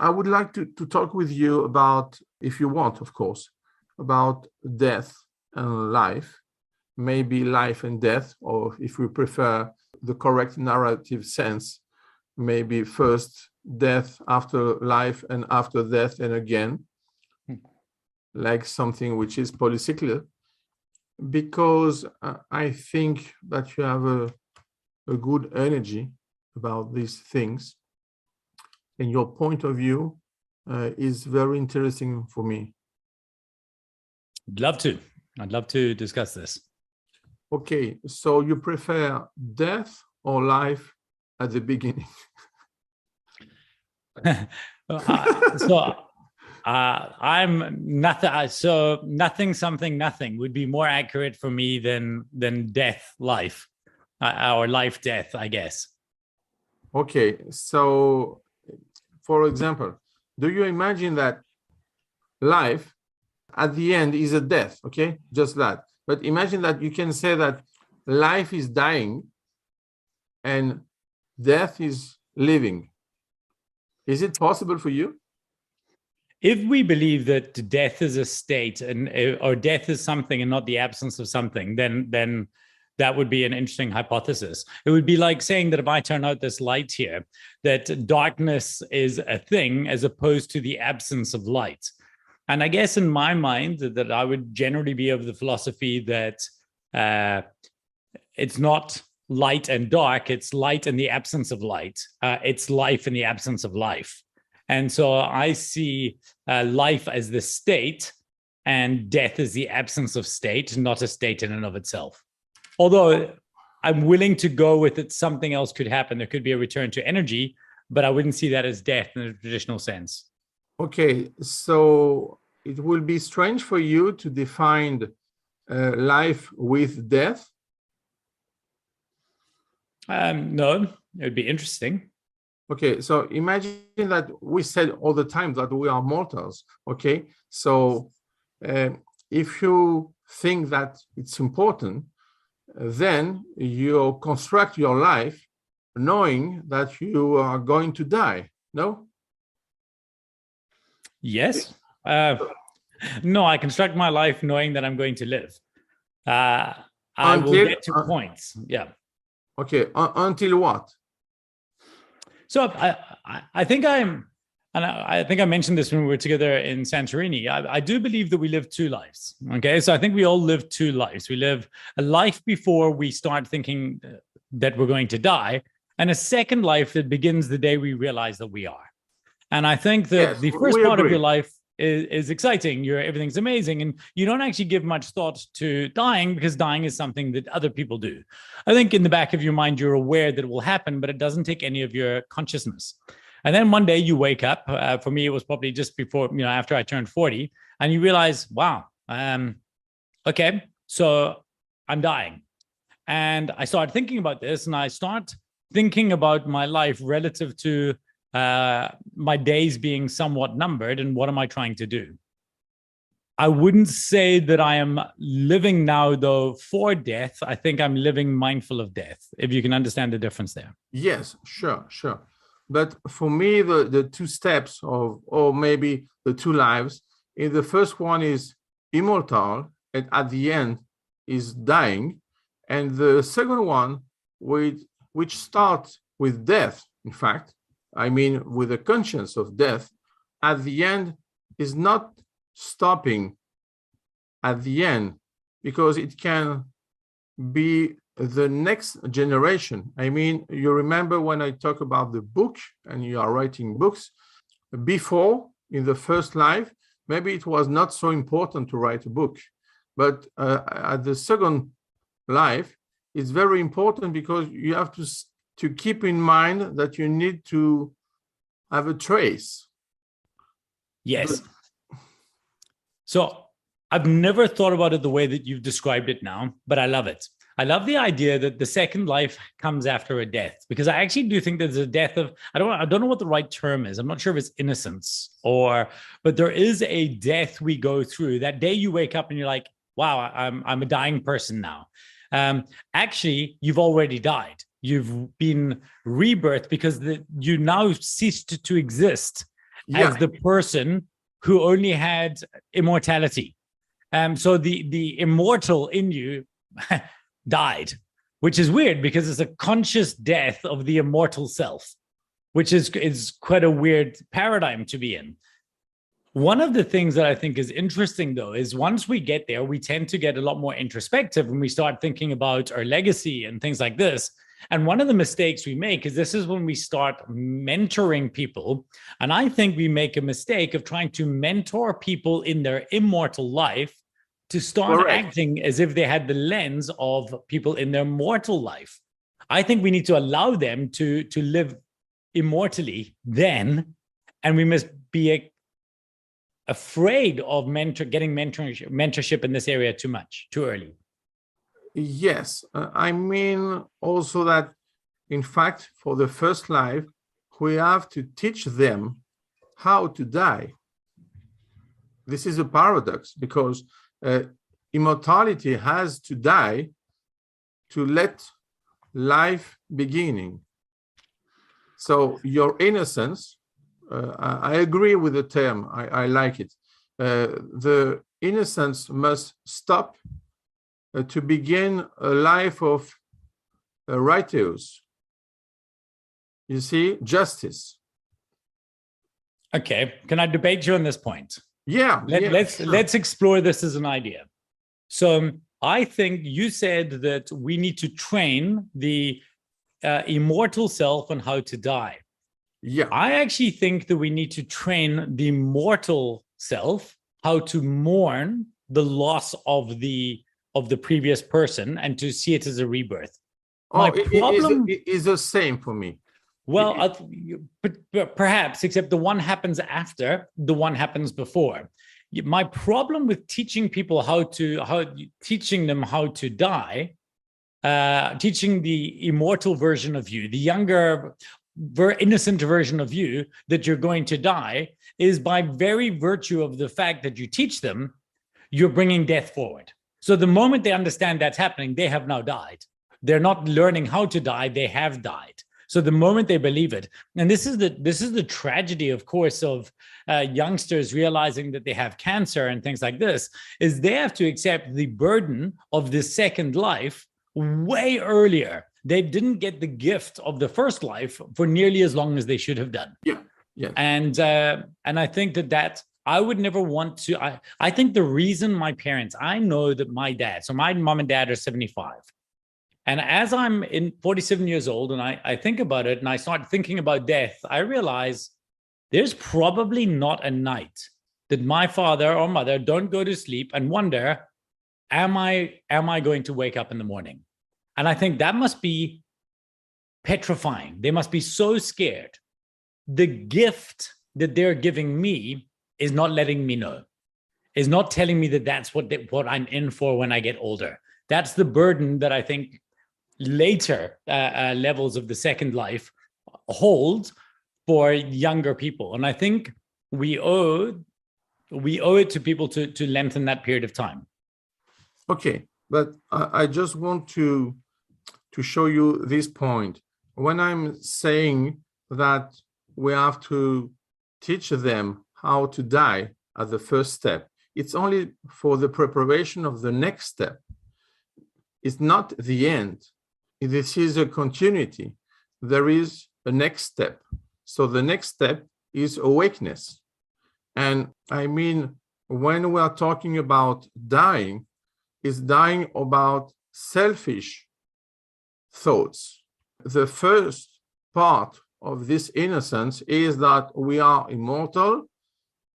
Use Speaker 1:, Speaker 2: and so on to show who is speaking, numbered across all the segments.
Speaker 1: I would like to talk with you about, if you want, of course, about death and life, maybe life and death, or if we prefer the correct narrative sense, maybe first death, after life, and after death, and again, like something which is polycyclic, because I think that you have a good energy about these things, and your point of view is very interesting for me.
Speaker 2: I'd love to discuss this.
Speaker 1: Okay, so you prefer death or life at the beginning?
Speaker 2: I'm nothing. So nothing, something, nothing would be more accurate for me than death, life, or life, death, I guess.
Speaker 1: Okay, so for example, do you imagine that life at the end is a death? Okay, just that. But imagine that you can say that life is dying and death is living. Is it possible for you?
Speaker 2: If we believe that death is a state or death is something and not the absence of something, then that would be an interesting hypothesis. It would be like saying that if I turn out this light here, that darkness is a thing as opposed to the absence of light. And I guess in my mind that I would generally be of the philosophy that it's not light and dark, it's light in the absence of light. It's life in the absence of life. And so I see life as the state and death as the absence of state, not a state in and of itself. Although I'm willing to go with it, something else could happen. There could be a return to energy, but I wouldn't see that as death in the traditional sense.
Speaker 1: Okay, so it will be strange for you to define life with death?
Speaker 2: No, it would be interesting.
Speaker 1: Okay, so imagine that we said all the time that we are mortals, okay? So if you think that it's important, then you construct your life knowing that you are going to die, no?
Speaker 2: Yes. No, I construct my life knowing that I'm going to live. I will get to points, yeah.
Speaker 1: Okay, until what?
Speaker 2: So I think I think I mentioned this when we were together in Santorini. I do believe that we live two lives. Okay, so I think we all live two lives. We live a life before we start thinking that we're going to die, and a second life that begins the day we realize that we are. And I think that yes, the first part of your life is exciting. Everything's amazing, and you don't actually give much thought to dying because dying is something that other people do. I think in the back of your mind, you're aware that it will happen, but it doesn't take any of your consciousness. And then one day you wake up. For me, it was probably just before, after I turned 40, and you realize, wow, okay, so I'm dying. And I started thinking about this, and I start thinking about my life relative to my days being somewhat numbered, and what am I trying to do? I wouldn't say that I am living now, though, for death. I think I'm living mindful of death, if you can understand the difference there.
Speaker 1: Yes, sure. But for me, the two steps or maybe the two lives, the first one is immortal, and at the end is dying. And the second one, which starts with death, in fact, I mean, with a conscience of death, at the end is not stopping at the end, because it can be the next generation. I mean, you remember when I talk about the book and you are writing books, before in the first life, maybe it was not so important to write a book, but at the second life, it's very important because you have to keep in mind that you need to have a trace.
Speaker 2: Yes. So I've never thought about it the way that you've described it now, but I love it. I love the idea that the second life comes after a death, because I actually do think there's a death of, I don't know what the right term is. I'm not sure if it's innocence but there is a death we go through. That day you wake up and you're like, wow, I'm a dying person now. Actually, you've already died. You've been rebirthed because you now ceased to exist.
Speaker 1: Yeah.
Speaker 2: as the person who only had immortality. So the immortal in you died, which is weird because it's a conscious death of the immortal self, which is quite a weird paradigm to be in. One of the things that I think is interesting, though, is once we get there, we tend to get a lot more introspective when we start thinking about our legacy and things like this. And one of the mistakes we make is this is when we start mentoring people. And I think we make a mistake of trying to mentor people in their immortal life to start
Speaker 1: Correct.
Speaker 2: acting as if they had the lens of people in their mortal life. I think we need to allow them to live immortally then, and we must be afraid of getting mentorship in this area too early.
Speaker 1: Yes, I mean also that, in fact, for the first life, we have to teach them how to die. This is a paradox because immortality has to die to let life beginning. So your innocence, I agree with the term, I like it. The innocence must stop to begin a life of righteous. You see, justice.
Speaker 2: Okay, can I debate you on this point?
Speaker 1: Yeah.
Speaker 2: Let's explore this as an idea. So I think you said that we need to train the immortal self on how to die.
Speaker 1: Yeah.
Speaker 2: I actually think that we need to train the mortal self how to mourn the loss of the previous person and to see it as a rebirth.
Speaker 1: My problem is the same for me.
Speaker 2: Well, but perhaps, except the one happens after, the one happens before. My problem with teaching people teaching them how to die, teaching the immortal version of you, the younger, innocent version of you that you're going to die, is by very virtue of the fact that you teach them, you're bringing death forward. So the moment they understand that's happening, they have now died. They're not learning how to die, they have died. So the moment they believe it, and this is the tragedy, of course, of youngsters realizing that they have cancer and things like this, is they have to accept the burden of the second life way earlier. They didn't get the gift of the first life for nearly as long as they should have done.
Speaker 1: Yeah.
Speaker 2: And I think that I would never want to. I think the reason my parents, I know that my dad, so my mom and dad are 75. And as I'm 47 years old and I think about it and I start thinking about death, I realize there's probably not a night that my father or mother don't go to sleep and wonder, am I going to wake up in the morning? And I think that must be petrifying. They must be so scared. The gift that they're giving me is not letting me know, is not telling me that that's what I'm in for when I get older. That's the burden that I think later levels of the second life hold for younger people. And I think we owe it to people to lengthen that period of time.
Speaker 1: Okay, but I just want to show you this point. When I'm saying that we have to teach them how to die at the first step, it's only for the preparation of the next step. It's not the end. This is a continuity. There is a next step. So the next step is awakeness. And I mean, when we are talking about dying, it's dying about selfish thoughts. The first part of this innocence is that we are immortal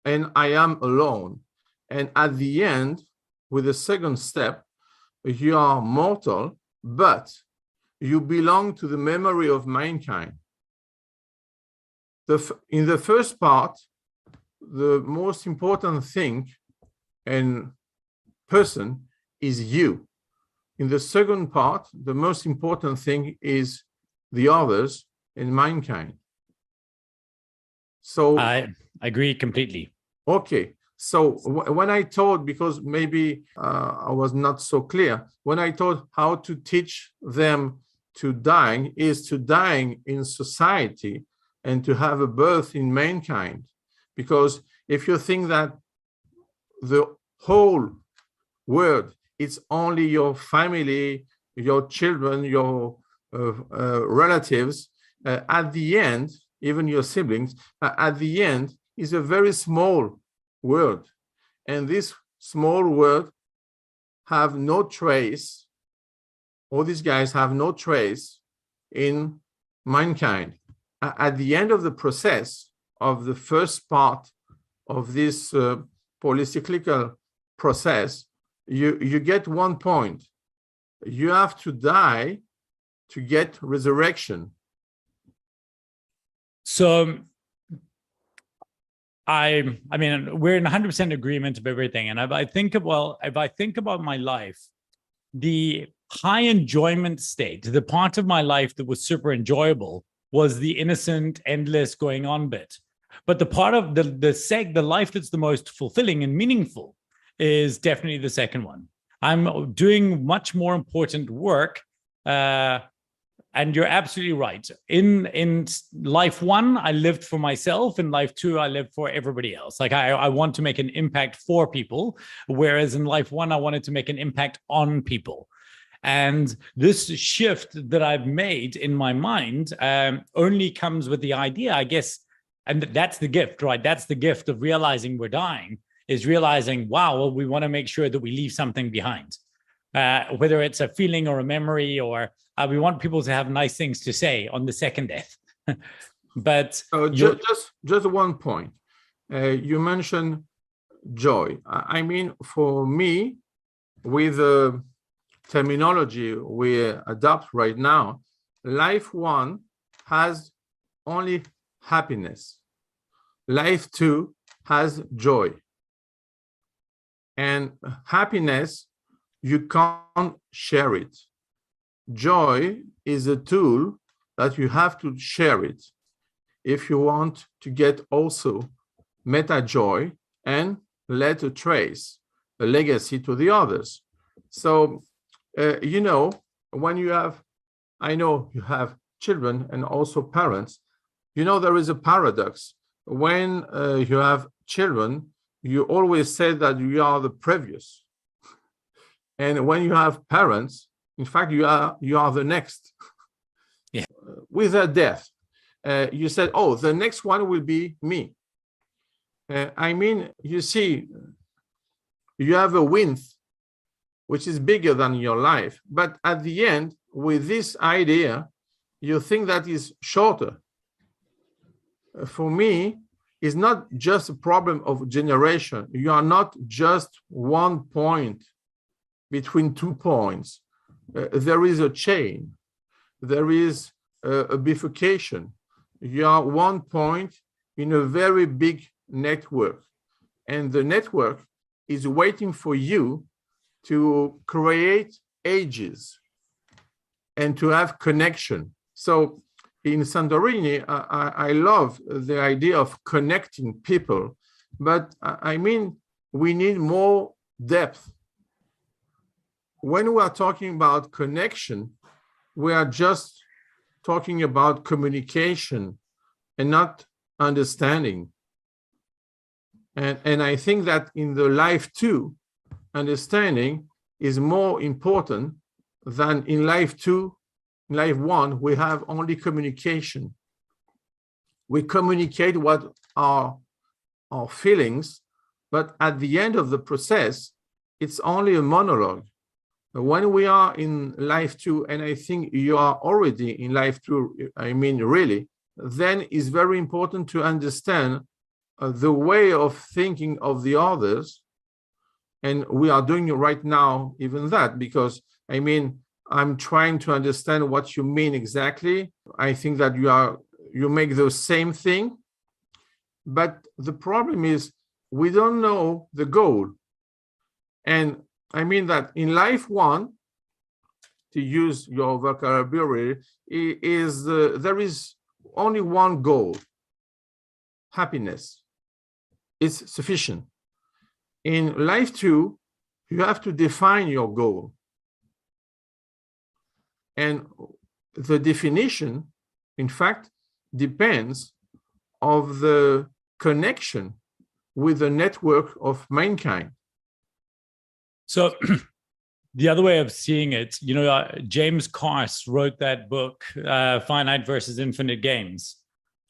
Speaker 1: and I am alone. And at the end, with the second step, you are mortal, but you belong to the memory of mankind. In the first part, the most important thing and person is you. In the second part, the most important thing is the others and mankind. So
Speaker 2: I agree completely.
Speaker 1: Okay. So when I taught, because maybe I was not so clear, when I taught how to teach them to dying is to dying in society and to have a birth in mankind. Because if you think that the whole world is only your family, your children, your relatives, at the end, even your siblings, at the end is a very small world. And this small world have no trace, all these guys have no trace in mankind. At the end of the process of the first part of this polycyclical process, you get one point. You have to die to get resurrection.
Speaker 2: So I mean, we're in 100% agreement of everything. And if I think about my life, the high enjoyment state, the part of my life that was super enjoyable was the innocent, endless going on bit. But the part of the life that's the most fulfilling and meaningful is definitely the second one. I'm doing much more important work. And you're absolutely right. In life one, I lived for myself. In life two, I lived for everybody else. Like I want to make an impact for people, whereas in life one, I wanted to make an impact on people. And this shift that I've made in my mind only comes with the idea, I guess, and that's the gift, right? That's the gift of realizing we're dying, is realizing, wow, well, we want to make sure that we leave something behind. Whether it's a feeling or a memory, or we want people to have nice things to say on the second death. But
Speaker 1: just one point. You mentioned joy. I mean, for me, with the terminology we adopt right now, life one has only happiness. Life two has joy. And happiness, you can't share it. Joy is a tool that you have to share it if you want to get also meta joy and let a trace, a legacy to the others. So, you know, when you have, I know you have children and also parents, you know, there is a paradox. When you have children, you always say that you are the previous. And when you have parents, in fact, you are the next.
Speaker 2: Yeah.
Speaker 1: With a death, you said, oh, the next one will be me. I mean, you see, you have a wind which is bigger than your life. But at the end, with this idea, you think that is shorter. For me, it's not just a problem of generation. You are not just one point between 2 points. There is a chain. There is a bifurcation. You are one point in a very big network. And the network is waiting for you to create ages and to have connection. So in Santorini, I love the idea of connecting people, but I mean, we need more depth. When we are talking about connection, we are just talking about communication and not understanding. And I think that in the life two, understanding is more important than in life two. In life one, we have only communication. We communicate what are our feelings, but at the end of the process, it's only a monologue. When we are in life two, and I think you are already in life two, I mean, really, then it's very important to understand the way of thinking of the others. And we are doing right now even that, because I mean, I'm trying to understand what you mean exactly. I think that you make the same thing, but the problem is we don't know the goal. And I mean that in life one, to use your vocabulary, is there is only one goal: happiness. It's sufficient. In life two, you have to define your goal. And the definition, in fact, depends of the connection with the network of mankind.
Speaker 2: So the other way of seeing it, James Carse wrote that book, Finite versus Infinite Games.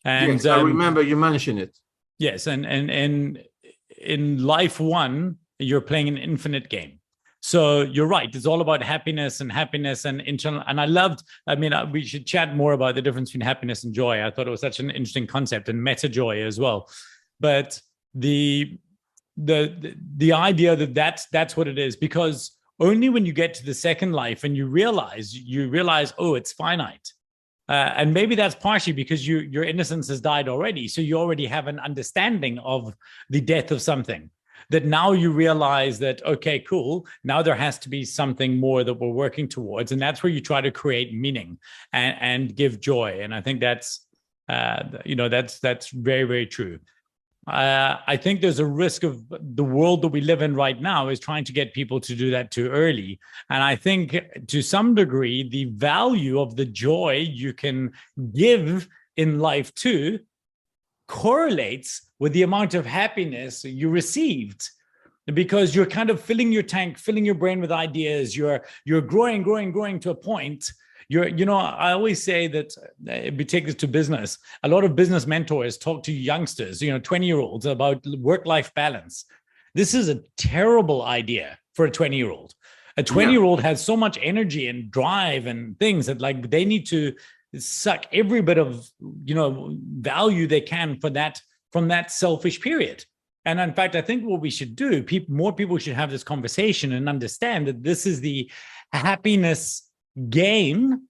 Speaker 2: And
Speaker 1: yes, I remember you mentioned it.
Speaker 2: Yes, and in life one, you're playing an infinite game. So you're right. It's all about happiness and internal. And we should chat more about the difference between happiness and joy. I thought it was such an interesting concept, and meta joy as well. But the idea that that's what it is, because only when you get to the second life and you realize, oh, it's finite. And maybe that's partially because your innocence has died already. So you already have an understanding of the death of something, that now you realize that, okay, cool. Now there has to be something more that we're working towards. And that's where you try to create meaning and give joy. And I think that's very, very true. I think there's a risk of the world that we live in right now is trying to get people to do that too early. And I think to some degree, the value of the joy you can give in life too correlates with the amount of happiness you received, because you're kind of filling your tank, filling your brain with ideas. You're growing to a point. I always say that if we take this to business, a lot of business mentors talk to youngsters, 20-year-olds about work-life balance. This is a terrible idea for a 20-year-old. A 20-year-old has so much energy and drive and things that they need to suck every bit of, value they can from that selfish period. And in fact, I think what we should do, more people should have this conversation and understand that this is the happiness gain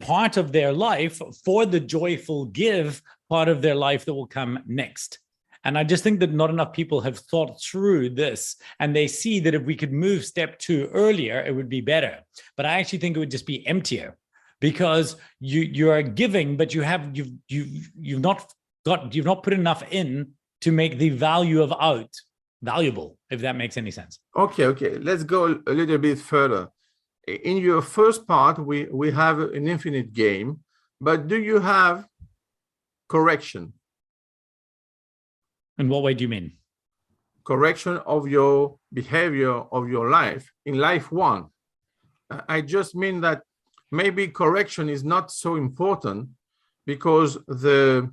Speaker 2: part of their life for the joyful give part of their life that will come next. And I just think that not enough people have thought through this, and they see that if we could move step 2 earlier, it would be better. But I actually think it would just be emptier, because you are giving, but you've not put enough in to make the value of out valuable, if that makes any sense.
Speaker 1: Okay. Let's go a little bit further. In your first part, we have an infinite game, but do you have correction?
Speaker 2: In what way do you mean?
Speaker 1: Correction of your behavior of your life in life 1. I just mean that maybe correction is not so important because the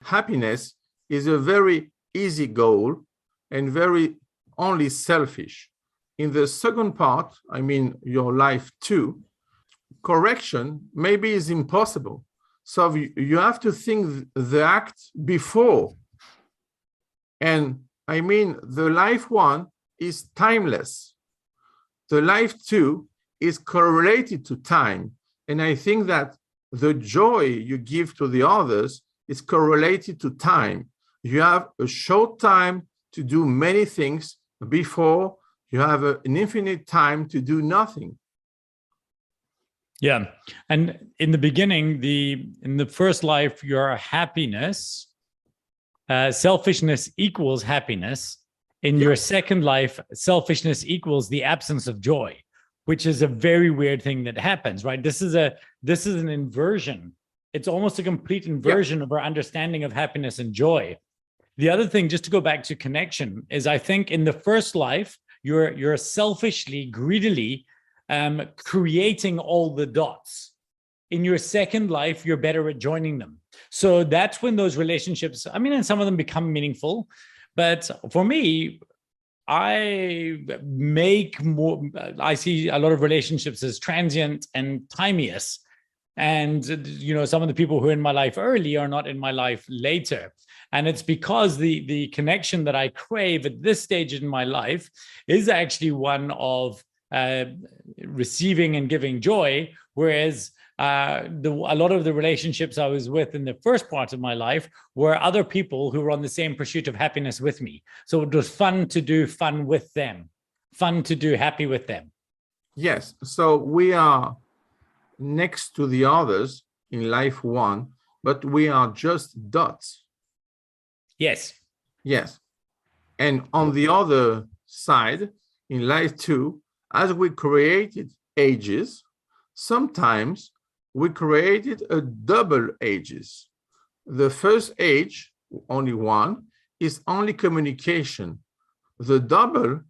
Speaker 1: happiness is a very easy goal and very only selfish. In the second part, I mean your life 2, correction maybe is impossible. So you have to think the act before. And I mean, the life 1 is timeless. The life 2 is correlated to time. And I think that the joy you give to the others is correlated to time. You have a short time to do many things before you have an infinite time to do nothing.
Speaker 2: Yeah. And in the beginning, in the first life, your happiness, selfishness equals happiness. In your second life, selfishness equals the absence of joy, which is a very weird thing that happens, right? This is an inversion. It's almost a complete inversion of our understanding of happiness and joy. The other thing, just to go back to connection, is I think in the first life, you're selfishly, greedily creating all the dots. In your second life, you're better at joining them. So that's when those relationships, and some of them become meaningful. But for me, I see a lot of relationships as transient and timeous. And, some of the people who are in my life early are not in my life later. And it's because the connection that I crave at this stage in my life is actually one of receiving and giving joy, whereas a lot of the relationships I was with in the first part of my life were other people who were on the same pursuit of happiness with me. So it was fun to do fun with them, fun to do happy with them.
Speaker 1: Yes. So we are next to the others in life 1, but we are just dots.
Speaker 2: Yes.
Speaker 1: And on the other side, in life 2, as we created ages, sometimes we created a double ages. The first age only one, is only communication. The double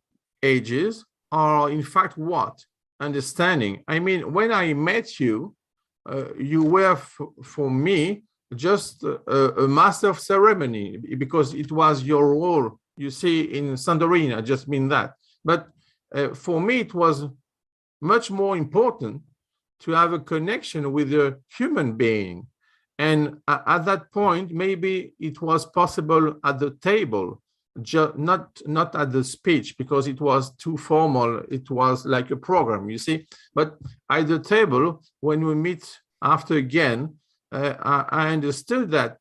Speaker 1: ages are in fact what? Understanding. I mean, when I met you, you were for me just a master of ceremony because it was your role, you see, in Santorini. I just mean that. But for me, it was much more important to have a connection with a human being. And at that point, maybe it was possible at the table, not at the speech, because it was too formal. It was like a program, you see. But at the table, when we meet after again, I understood that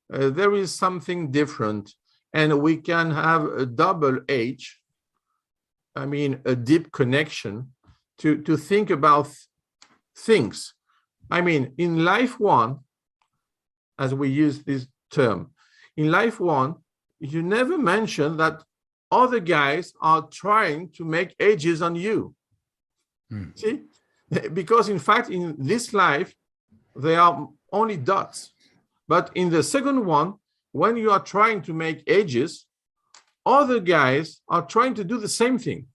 Speaker 1: there is something different, and we can have a double age. I mean, a deep connection to think about things. I mean, in life one, as we use this term, in life one, you never mention that other guys are trying to make ages on you. See? Because in fact, in this life, they are only dots. But in the second one, when you are trying to make ages, other guys are trying to do the same thing.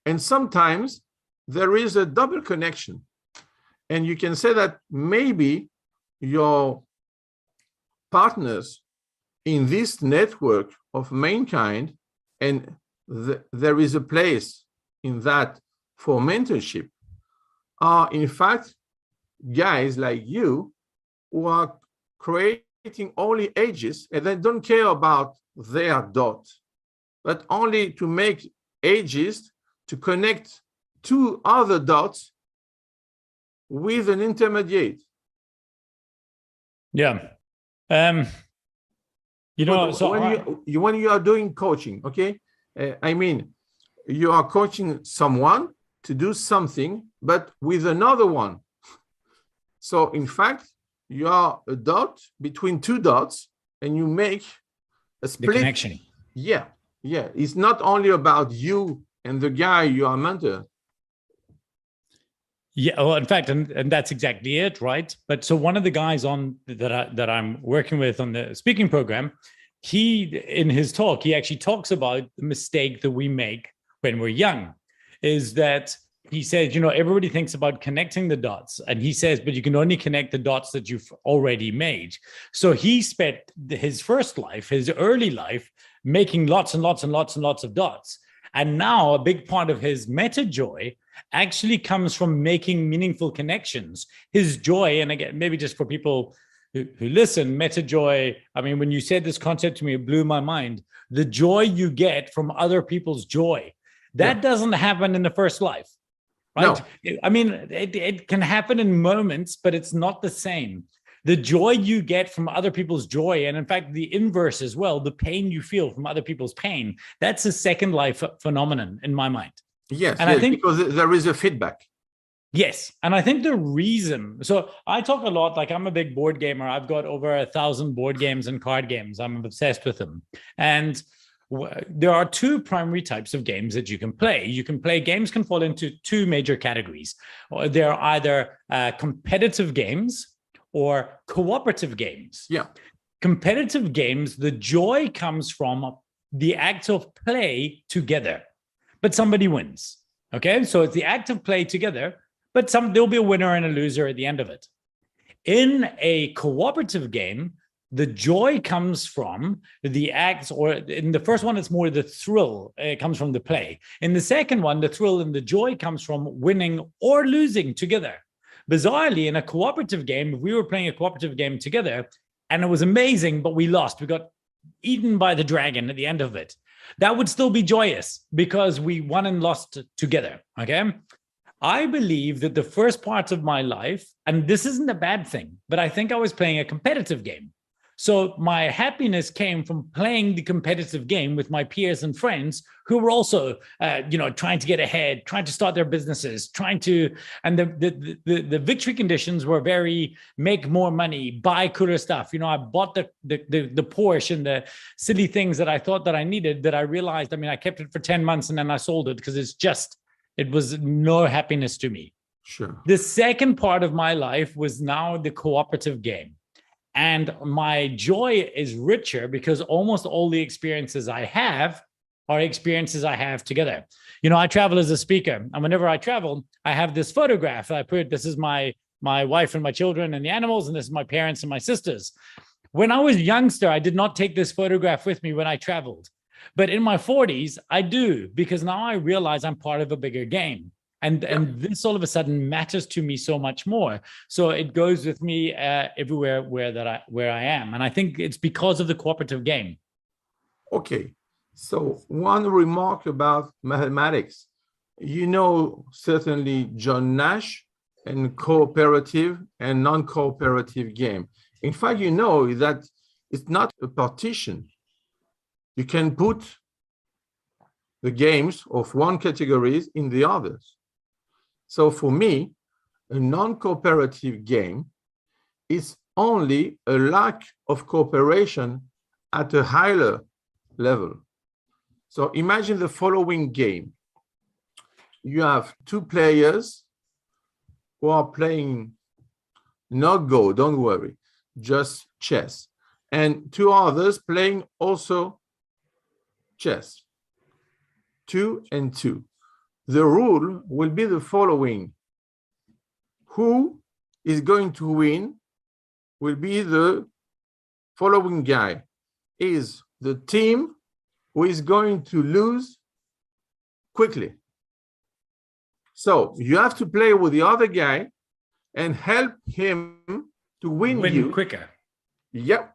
Speaker 1: And sometimes there is a double connection. And you can say that maybe your partners in this network of mankind, and there is a place in that for mentorship, are in fact guys like you who are creating only ages and they don't care about their dot, but only to make ages to connect two other dots with an intermediate.
Speaker 2: Yeah. You know, so
Speaker 1: when you are doing coaching, okay, I mean, you are coaching someone to do something, but with another one. So in fact, you are a dot between two dots, and you make a split.
Speaker 2: The connection.
Speaker 1: Yeah, yeah. It's not only about you and the guy you are mentoring.
Speaker 2: Yeah, well, in fact, and that's exactly it, right? But so one of the guys on that I'm working with on the speaking program, he, in his talk, he actually talks about the mistake that we make when we're young, is that he says, you know, everybody thinks about connecting the dots, and he says, but you can only connect the dots that you've already made. So he spent his first life, his early life, making lots and lots and lots and lots of dots. And now a big part of his meta joy actually comes from making meaningful connections. His joy, and again, maybe just for people who listen, meta joy, I mean, when you said this concept to me, it blew my mind. The joy you get from other people's joy, that doesn't happen in the first life, right? No. I mean, it can happen in moments, but it's not the same. The joy you get from other people's joy, and in fact, the inverse as well, the pain you feel from other people's pain, that's a second life phenomenon in my mind.
Speaker 1: Yes,
Speaker 2: and
Speaker 1: yes,
Speaker 2: I think
Speaker 1: because there is a feedback.
Speaker 2: Yes. And I think the reason, so I talk a lot, like I'm a big board gamer. I've got over 1,000 board games and card games. I'm obsessed with them. And there are two primary types of games that you can play. Games can fall into two major categories. They're either competitive games or cooperative games.
Speaker 1: Yeah.
Speaker 2: Competitive games, the joy comes from the act of play together, but somebody wins. Okay, so it's the act of play together, but there'll be a winner and a loser at the end of it. In a cooperative game, the joy comes from the acts, or in the first one, it's more the thrill. It comes from the play. In the second one, the thrill and the joy comes from winning or losing together. Bizarrely, in a cooperative game, if we were playing a cooperative game together and it was amazing, but we lost, we got eaten by the dragon at the end of it, that would still be joyous because we won and lost together, okay? I believe that the first parts of my life, and this isn't a bad thing, but I think I was playing a competitive game. So my happiness came from playing the competitive game with my peers and friends who were also, trying to get ahead, trying to start their businesses, and the victory conditions were very make more money, buy cooler stuff. You know, I bought the Porsche and the silly things that I thought that I needed that I realized, I kept it for 10 months and then I sold it because it was no happiness to me.
Speaker 1: Sure.
Speaker 2: The second part of my life was now the cooperative game. And my joy is richer because almost all the experiences I have are experiences I have together. You know, I travel as a speaker, and whenever I travel, I have this photograph that I put, this is my wife and my children and the animals, and this is my parents and my sisters. When I was a youngster, I did not take this photograph with me when I traveled. But in my 40s, I do, because now I realize I'm part of a bigger game. And this all of a sudden matters to me so much more. So it goes with me everywhere where I am. And I think it's because of the cooperative game.
Speaker 1: Okay. So one remark about mathematics. You know, certainly John Nash and cooperative and non-cooperative game. In fact, you know that it's not a partition. You can put the games of one categories in the others. So for me, a non-cooperative game is only a lack of cooperation at a higher level. So imagine the following game. You have two players who are playing not Go, don't worry, just chess. And two others playing also chess, 2 and 2. The rule will be the following. Who is going to win will be the following guy. Is the team who is going to lose quickly. So you have to play with the other guy and help him to win you
Speaker 2: quicker.
Speaker 1: Yep.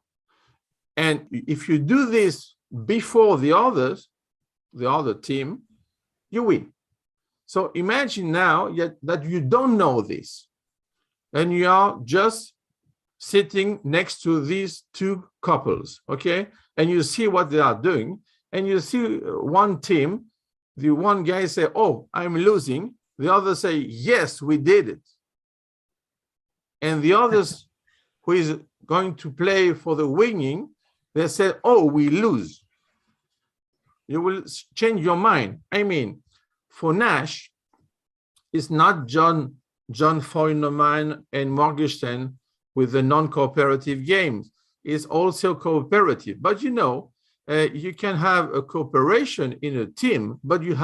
Speaker 1: And if you do this before the others, the other team, you win. So imagine now that you don't know this, and you are just sitting next to these two couples, okay? And you see what they are doing, and you see one team, the one guy say, oh, I'm losing. The other say, yes, we did it. And the others who is going to play for the winning, they say, oh, we lose. You will change your mind. I mean, for Nash, it's not John Feuermann and Morgenstern with the non-cooperative games. It's also cooperative. But you know, you can have a cooperation in a team, but you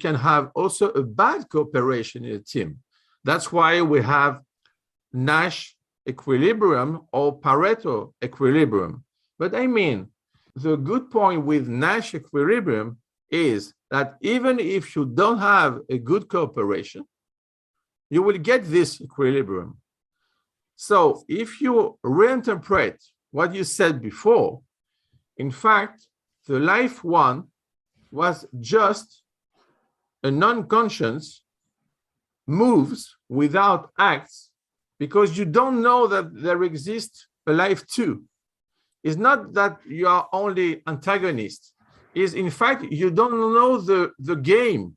Speaker 1: can have also a bad cooperation in a team. That's why we have Nash equilibrium or Pareto equilibrium. But I mean, the good point with Nash equilibrium is that even if you don't have a good cooperation, you will get this equilibrium. So if you reinterpret what you said before, in fact, the life one was just a non-conscious moves without acts, because you don't know that there exists a life two. It's not that you are only antagonist. Is in fact, you don't know the game.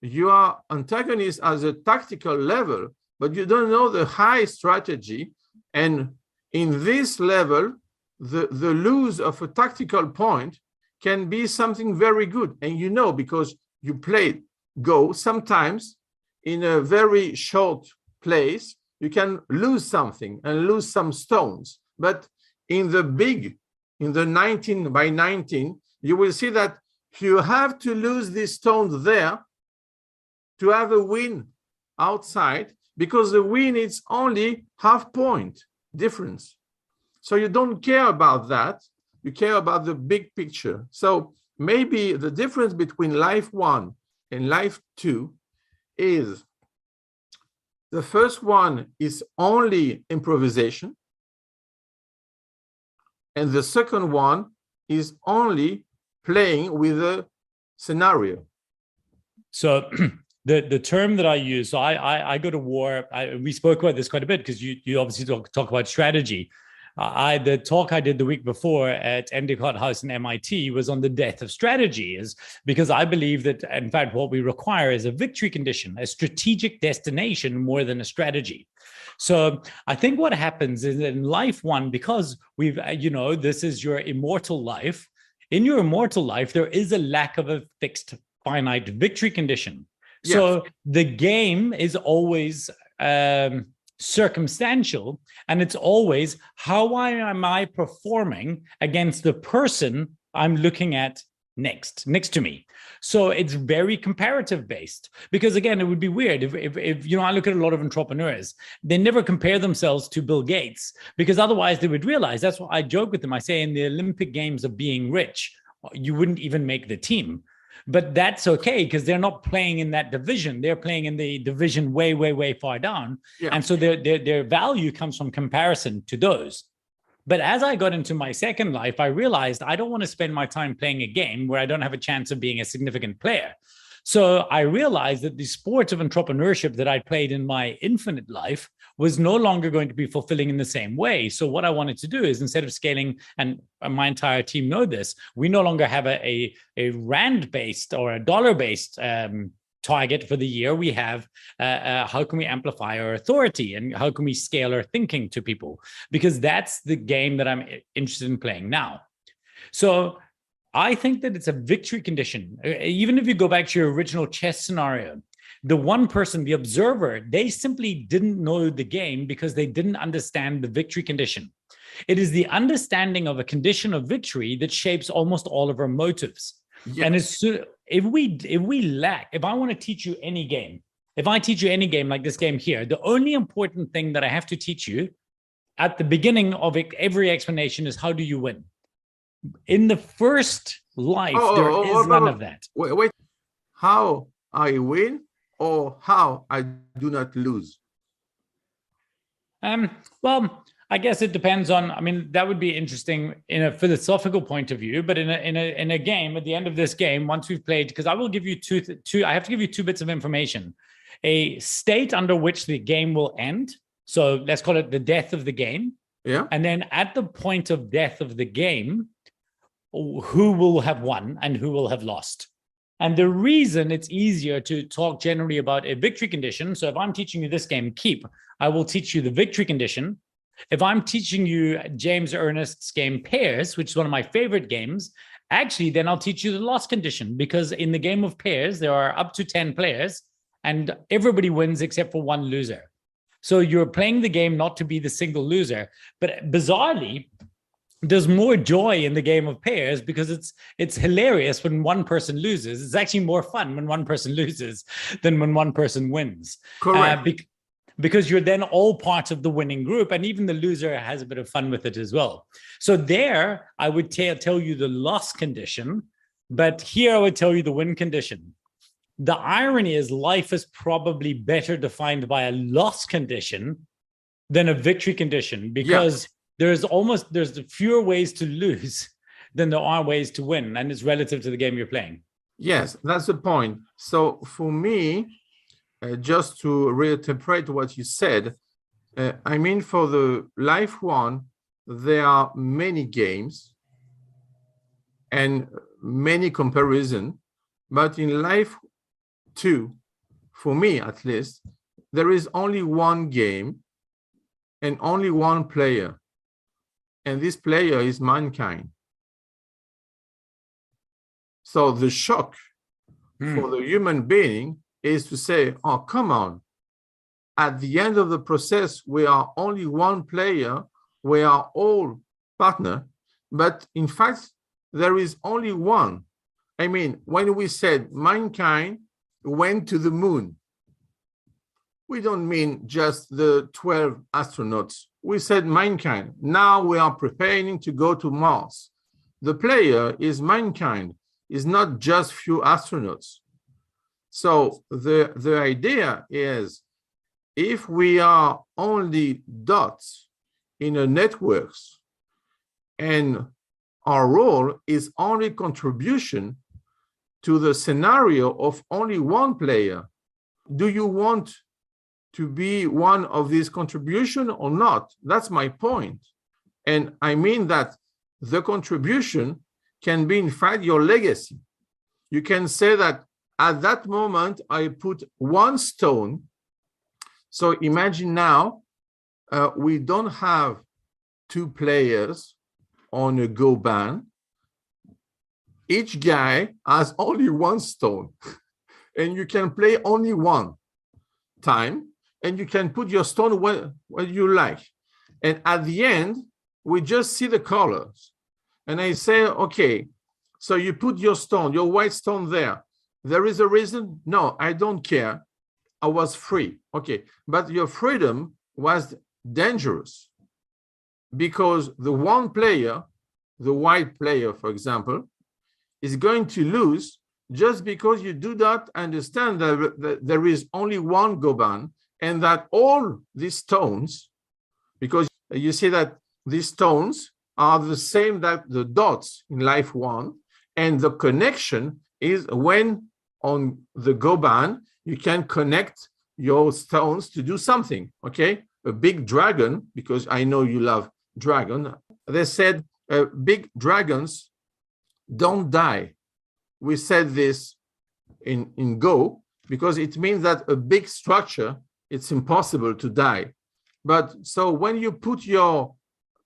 Speaker 1: You are antagonist as a tactical level, but you don't know the high strategy. And in this level, the lose of a tactical point can be something very good. And you know, because you played Go, sometimes in a very short place, you can lose something and lose some stones. But in the 19 by 19, you will see that you have to lose these stones there to have a win outside, because the win is only half point difference. So you don't care about that. You care about the big picture. So maybe the difference between life one and life two is the first one is only improvisation, and the second one is only playing with a scenario. So
Speaker 2: the term that I use, so I go to war. We spoke about this quite a bit because you obviously talk about strategy. The talk I did the week before at Endicott House in MIT was on the death of strategy, is because I believe that, in fact, what we require is a victory condition, a strategic destination more than a strategy. So I think what happens is in life one, because we've, this is your immortal life. In your immortal life, there is a lack of a fixed finite victory condition. Yes. So the game is always circumstantial, and it's always how am I performing against the person I'm looking at next to me. So it's very comparative based, because again, it would be weird if you know, I look at a lot of entrepreneurs, they never compare themselves to Bill Gates, because otherwise they would realize, that's what I joke with them. I say, in the Olympic Games of being rich, you wouldn't even make the team. But that's okay, because they're not playing in that division. They're playing in the division way, way, way far down. Yeah. And so their value comes from comparison to those. But as I got into my second life, I realized I don't want to spend my time playing a game where I don't have a chance of being a significant player. So I realized that the sport of entrepreneurship that I played in my infinite life was no longer going to be fulfilling in the same way. So what I wanted to do is, instead of scaling, and my entire team know this, we no longer have a rand-based or a dollar-based target for the year. We have how can we amplify our authority, and how can we scale our thinking to people, because that's the game that I'm interested in playing now. So I think that it's a victory condition. Even if you go back to your original chess scenario, the one person, the observer, they simply didn't know the game because they didn't understand the victory condition. It is the understanding of a condition of victory that shapes almost all of our motives. Yes. And if I want to teach you any game, if I teach you any game like this game here, the only important thing that I have to teach you at the beginning of every explanation is, how do you win? In the first life, there is none of that.
Speaker 1: Wait, how I win or how I do not lose?
Speaker 2: Well, I guess it depends on, I mean, that would be interesting in a philosophical point of view, but in a game, at the end of this game, once we've played, because I will give you I have to give you two bits of information: a state under which the game will end. So let's call it the death of the game.
Speaker 1: Yeah.
Speaker 2: And then at the point of death of the game, who will have won and who will have lost. And the reason it's easier to talk generally about a victory condition, so if I'm teaching you this game, Keep, I will teach you the victory condition. If I'm teaching you James Ernest's game Pairs, which is one of my favorite games, actually, then I'll teach you the loss condition, because in the game of Pairs, there are up to 10 players and everybody wins except for one loser. So you're playing the game not to be the single loser, but bizarrely, there's more joy in the game of Pairs because it's hilarious when one person loses. It's actually more fun when one person loses than when one person wins.
Speaker 1: Correct.
Speaker 2: Because you're then all part of the winning group, and even the loser has a bit of fun with it as well. So there, I would tell you the loss condition, but here I would tell you the win condition. The irony is, life is probably better defined by a loss condition than a victory condition, because there's fewer ways to lose than there are ways to win, and it's relative to the game you're playing.
Speaker 1: Yes, that's the point. So for me, just to reiterate what you said, I mean, for the life one, there are many games and many comparisons, but in life two, for me at least, there is only one game and only one player, and this player is mankind. So the shock for the human being is to say, oh, come on. At the end of the process, we are only one player. We are all partner. But in fact, there is only one. I mean, when we said mankind went to the moon, we don't mean just the 12 astronauts. We said mankind. Now we are preparing to go to Mars. The player is mankind, is not just few astronauts. So the idea is, if we are only dots in a network and our role is only contribution to the scenario of only one player, do you want to be one of these contribution or not? That's my point. And I mean that the contribution can be, in fact, your legacy. You can say that at that moment, I put one stone. So imagine now, we don't have two players on a Go ban. Each guy has only one stone, and you can play only one time. and you can put your stone where you like. And at the end, we just see the colors. And I say, okay, so you put your stone, your white stone there. There is a reason? No, I don't care. I was free. Okay, but your freedom was dangerous because the one player, the white player, for example, is going to lose just because you do not understand that there is only one Goban and that all these stones, because you see that these stones are the same that the dots in life one, and the connection is when on the Goban, you can connect your stones to do something, okay? A big dragon, because I know you love dragon, they said big dragons don't die. We said this in Go because it means that a big structure, it's impossible to die. But so when you put your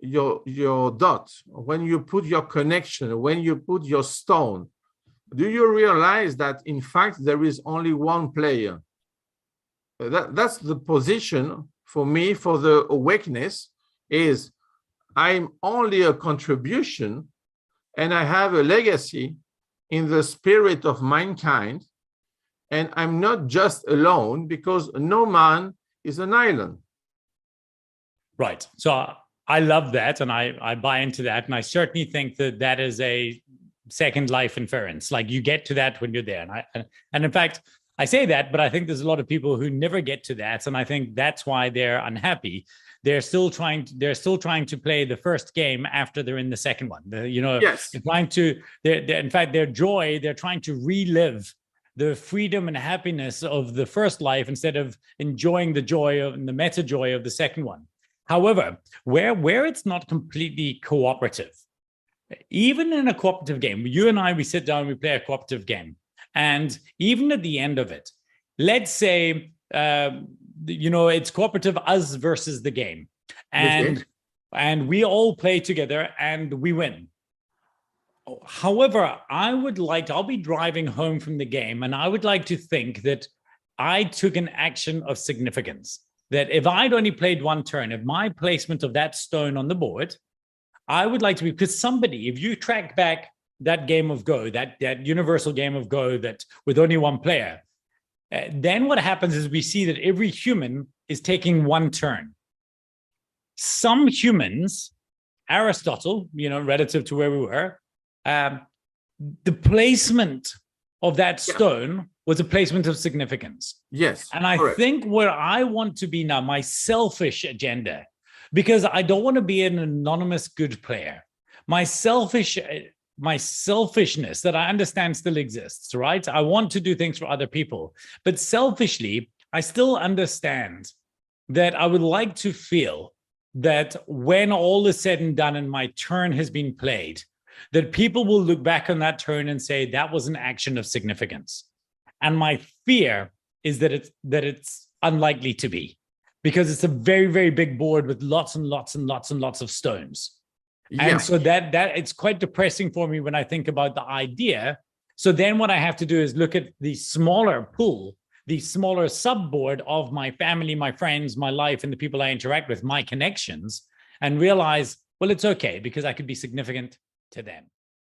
Speaker 1: dot, when you put your connection, when you put your stone, do you realize that in fact there is only one player? That's the position for me for the awakeness is I'm only a contribution and I have a legacy in the spirit of mankind, and I'm not just alone because no man is an island.
Speaker 2: Right. So I love that, and I buy into that, and I certainly think that that is a second life inference. Like you get to that when you're there, and in fact, I say that, but I think there's a lot of people who never get to that, and I think that's why they're unhappy. They're still trying to play the first game after they're in the second one.
Speaker 1: Yes.
Speaker 2: They're trying to. In fact, their joy. They're trying to relive the freedom and happiness of the first life instead of enjoying the joy and the meta joy of the second one. However, where it's not completely cooperative, even in a cooperative game, you and I, we sit down, we play a cooperative game, and even at the end of it, let's say. It's cooperative, us versus the game, and we all play together and we win. However, I'll be driving home from the game and I would like to think that I took an action of significance, that if I'd only played one turn, if my placement of that stone on the board, I would like to be, because somebody, if you track back that game of Go, that universal game of Go that with only one player, then what happens is we see that every human is taking one turn. Some humans, Aristotle, relative to where we were, the placement of that stone was a placement of significance.
Speaker 1: Yes.
Speaker 2: And I think where I want to be now, my selfish agenda, because I don't want to be an anonymous good player. My selfishness that I understand still exists, right? I want to do things for other people, but selfishly, I still understand that I would like to feel that when all is said and done and my turn has been played, that people will look back on that turn and say that was an action of significance. And my fear is that it's unlikely to be, because it's a very, very big board with lots and lots and lots and lots of stones. Yeah. And so that it's quite depressing for me when I think about the idea. So then what I have to do is look at the smaller pool, the smaller subboard of my family, my friends, my life, and the people I interact with, my connections, and realize, well, it's okay because I could be significant to them.